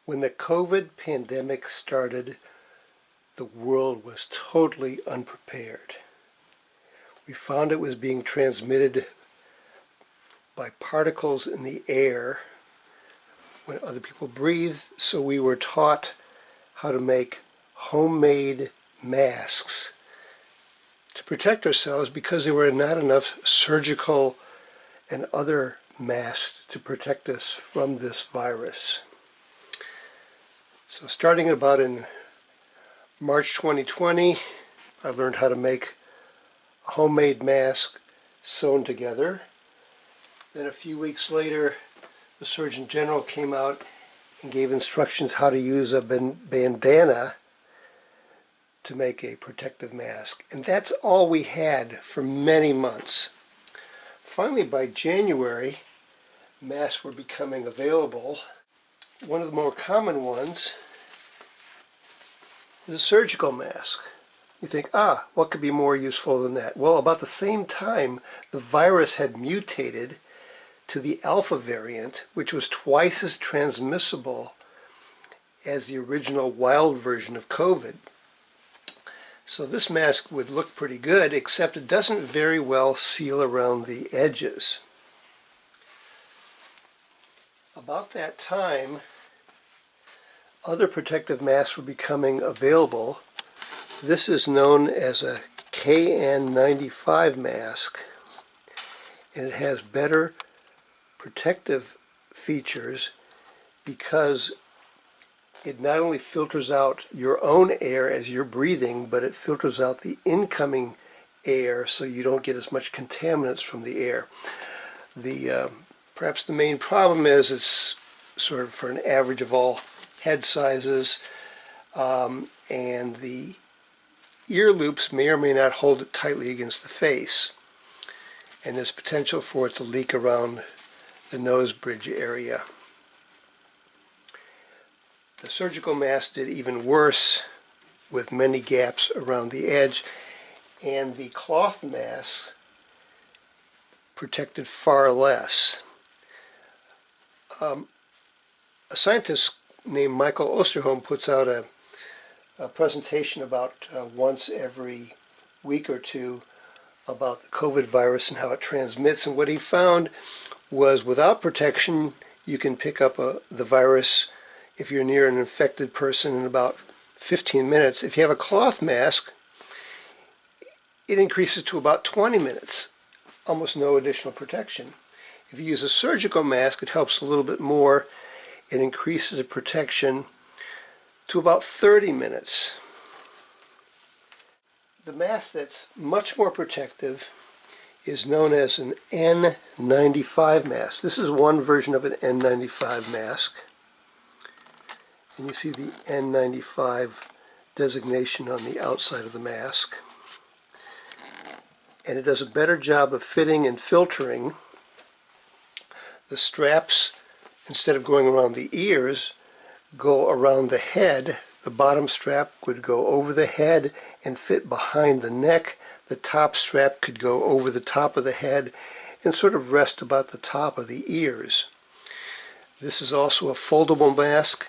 When the COVID pandemic started, the world was totally unprepared. We found it was being transmitted by particles in the air when other people breathed, so we were taught how to make homemade masks to protect ourselves because there were not enough surgical and other masks to protect us from this virus. So starting about in March 2020, I learned how to make a homemade mask sewn together. Then a few weeks later, the Surgeon General came out and gave instructions how to use a bandana to make a protective mask. And that's all we had for many months. Finally, by January, masks were becoming available. One of the more common ones is a surgical mask. You think, what could be more useful than that? Well, about the same time, the virus had mutated to the alpha variant, which was twice as transmissible as the original wild version of COVID. So this mask would look pretty good, except it doesn't very well seal around the edges. About that time, other protective masks were becoming available. This is known as a KN95 mask, and it has better protective features because it not only filters out your own air as you're breathing, but it filters out the incoming air so you don't get as much contaminants from the air. Perhaps the main problem is it's sort of for an average of all head sizes, and the ear loops may or may not hold it tightly against the face, and there's potential for it to leak around the nose bridge area. The surgical mask did even worse, with many gaps around the edge, and the cloth mask protected far less. A scientist named Michael Osterholm puts out a presentation about once every week or two about the COVID virus and how it transmits, and what he found was without protection you can pick up the virus if you're near an infected person in about 15 minutes. If you have a cloth mask, it increases to about 20 minutes, almost no additional protection. If you use a surgical mask, it helps a little bit more. It increases the protection to about 30 minutes. The mask that's much more protective is known as an N95 mask. This is one version of an N95 mask. And you see the N95 designation on the outside of the mask. And it does a better job of fitting and filtering. The straps, instead of going around the ears, go around the head. The bottom strap would go over the head and fit behind the neck. The top strap could go over the top of the head and sort of rest about the top of the ears. This is also a foldable mask.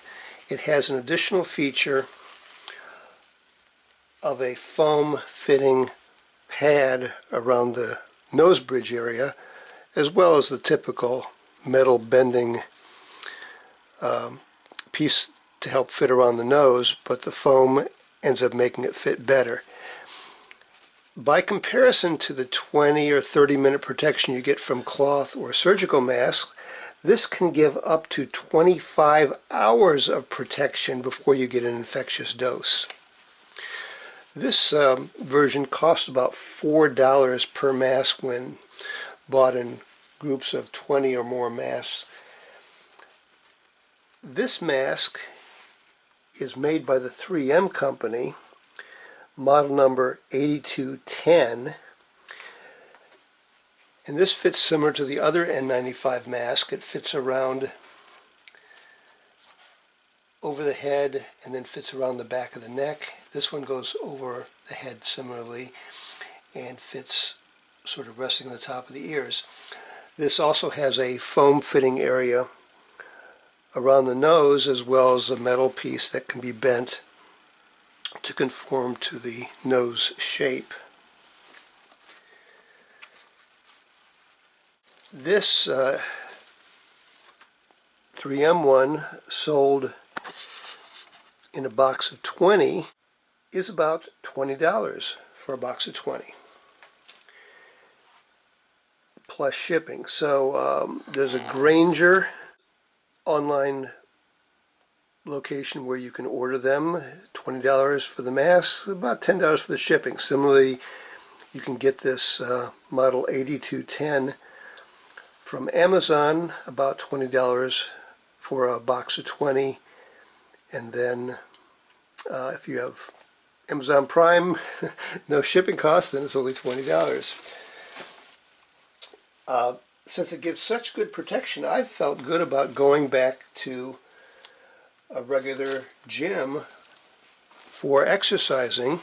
It has an additional feature of a foam fitting pad around the nose bridge area, as well as the typical metal bending piece to help fit around the nose, but the foam ends up making it fit better. By comparison to the 20 or 30 minute protection you get from cloth or surgical masks, this can give up to 25 hours of protection before you get an infectious dose. This version costs about $4 per mask when bought in groups of 20 or more masks. This mask is made by the 3M company, model number 8210, and this fits similar to the other N95 mask. It fits around over the head and then fits around the back of the neck. This one goes over the head similarly and fits sort of resting on the top of the ears. This also has a foam fitting area around the nose, as well as a metal piece that can be bent to conform to the nose shape. This 3M one, sold in a box of 20, is about $20 for a box of 20 plus shipping. So there's a Granger online location where you can order them. $20 for the mask, about $10 for the shipping. Similarly, you can get this model 8210 from Amazon, about $20 for a box of 20. And then if you have Amazon Prime, no shipping cost, then it's only $20. Since it gives such good protection, I've felt good about going back to a regular gym for exercising,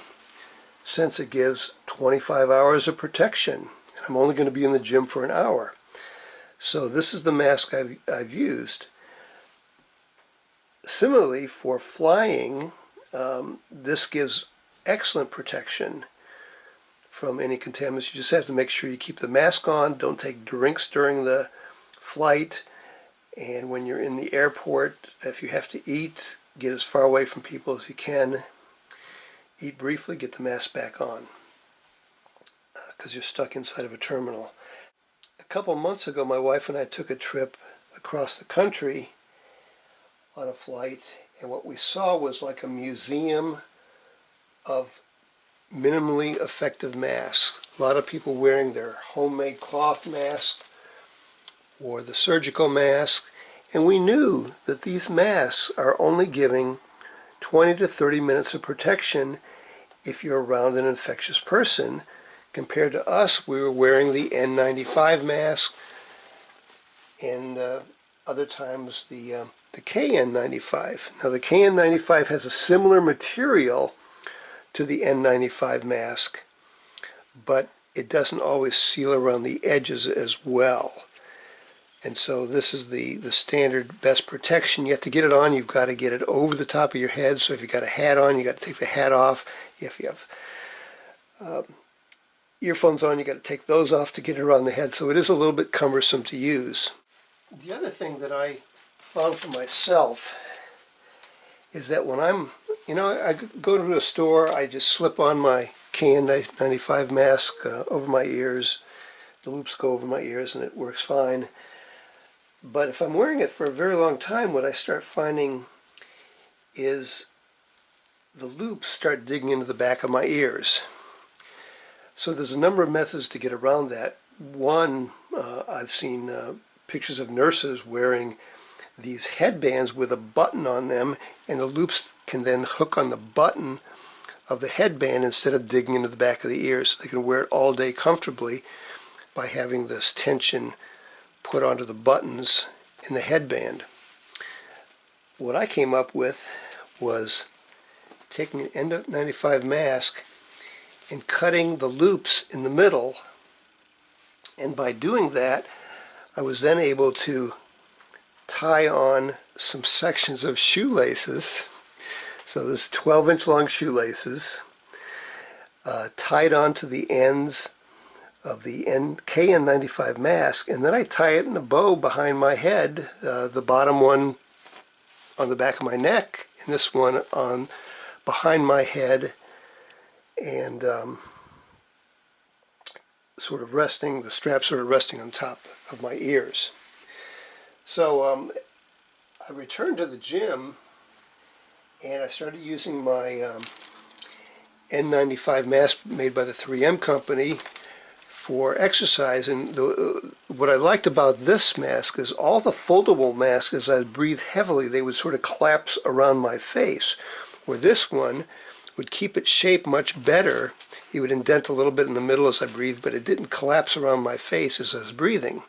since it gives 25 hours of protection. I'm only going to be in the gym for an hour. So this is the mask I've used. Similarly, for flying, this gives excellent protection from any contaminants. You just have to make sure you keep the mask on, don't take drinks during the flight, and when you're in the airport, if you have to eat, get as far away from people as you can. Eat briefly, get the mask back on, because you're stuck inside of a terminal. A couple months ago, my wife and I took a trip across the country on a flight, and what we saw was like a museum of minimally effective masks. A lot of people wearing their homemade cloth mask or the surgical mask, and we knew that these masks are only giving 20 to 30 minutes of protection if you're around an infectious person. Compared to us, we were wearing the N95 mask, and other times the KN95. Now the KN95 has a similar material to the N95 mask, but it doesn't always seal around the edges as well. And so this is the standard best protection. You have to get it on, you've got to get it over the top of your head. So if you've got a hat on, you got to take the hat off. If you have earphones on, you got to take those off to get it around the head. So it is a little bit cumbersome to use. The other thing that I found for myself is that when I go to a store, I just slip on my KN95 mask over my ears. The loops go over my ears and it works fine. But if I'm wearing it for a very long time, what I start finding is the loops start digging into the back of my ears. So there's a number of methods to get around that. One, I've seen pictures of nurses wearing these headbands with a button on them, and the loops can then hook on the button of the headband instead of digging into the back of the ears. So they can wear it all day comfortably by having this tension put onto the buttons in the headband. What I came up with was taking an N95 mask and cutting the loops in the middle, and by doing that I was then able to tie on some sections of shoelaces. So this 12-inch long shoelaces tied onto the ends of the KN95 mask, and then I tie it in a bow behind my head, the bottom one on the back of my neck and this one on behind my head, and sort of resting, the strap sort of resting on top of my ears. So I returned to the gym and I started using my N95 mask made by the 3M company for exercise. And what I liked about this mask is all the foldable masks, as I breathe heavily, they would sort of collapse around my face, where this one would keep its shape much better. It would indent a little bit in the middle as I breathed, but it didn't collapse around my face as I was breathing.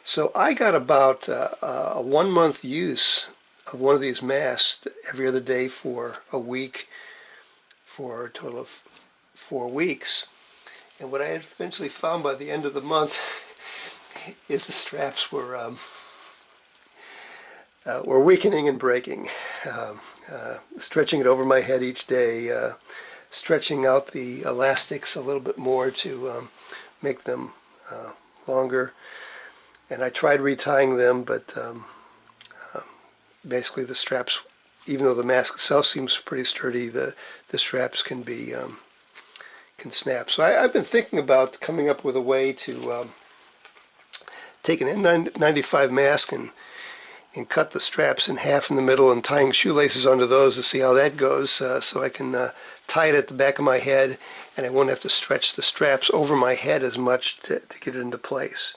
So I got about a 1 month use of one of these masks every other day for a week, for a total of 4 weeks. And what I had eventually found by the end of the month is the straps were or weakening and breaking. Stretching it over my head each day, stretching out the elastics a little bit more to make them longer. And I tried retying them, but basically the straps, even though the mask itself seems pretty sturdy, the straps can be can snap. So I've been thinking about coming up with a way to take an N95 mask and cut the straps in half in the middle and tying shoelaces onto those to see how that goes, so I can tie it at the back of my head and I won't have to stretch the straps over my head as much to get it into place.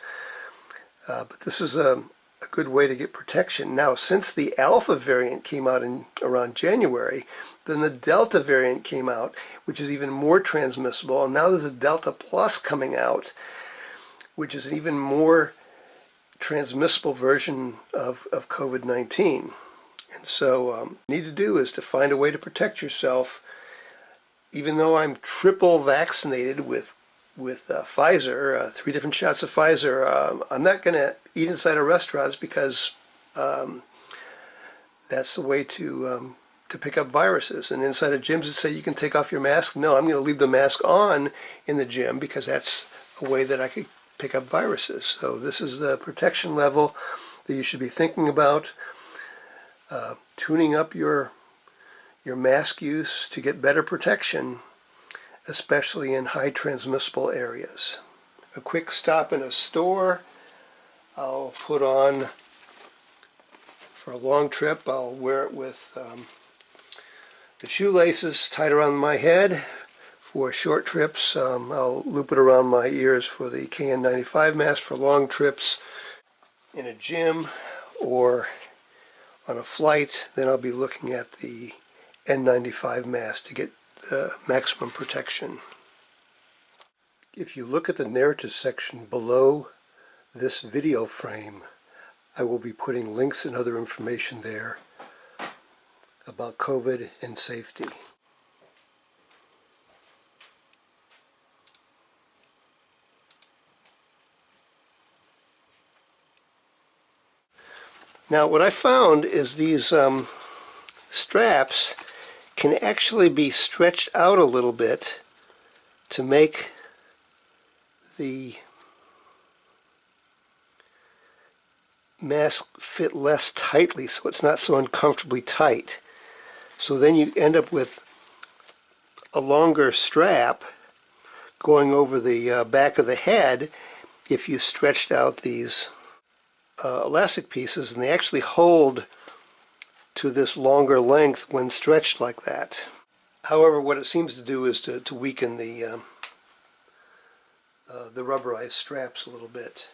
But this is a good way to get protection. Now, since the Alpha variant came out in around January, then the Delta variant came out, which is even more transmissible, and now there's a Delta Plus coming out, which is an even more transmissible version of COVID-19. And so what you need to do is to find a way to protect yourself. Even though I'm triple vaccinated with Pfizer, 3 different shots of Pfizer, I'm not going to eat inside of restaurants because that's the way to pick up viruses. And inside of gyms that say you can take off your mask, no, I'm going to leave the mask on in the gym because that's a way that I could pick up viruses. So this is the protection level that you should be thinking about. Tuning up your mask use to get better protection, especially in high transmissible areas. A quick stop in a store. I'll put on, for a long trip, I'll wear it with the shoelaces tied around my head. For short trips, I'll loop it around my ears for the KN95 mask. For long trips in a gym or on a flight, then I'll be looking at the N95 mask to get maximum protection. If you look at the narrative section below this video frame, I will be putting links and other information there about COVID and safety. Now what I found is these straps can actually be stretched out a little bit to make the mask fit less tightly, so it's not so uncomfortably tight. So then you end up with a longer strap going over the back of the head if you stretched out these elastic pieces, and they actually hold to this longer length when stretched like that. However, what it seems to do is to weaken the rubberized straps a little bit.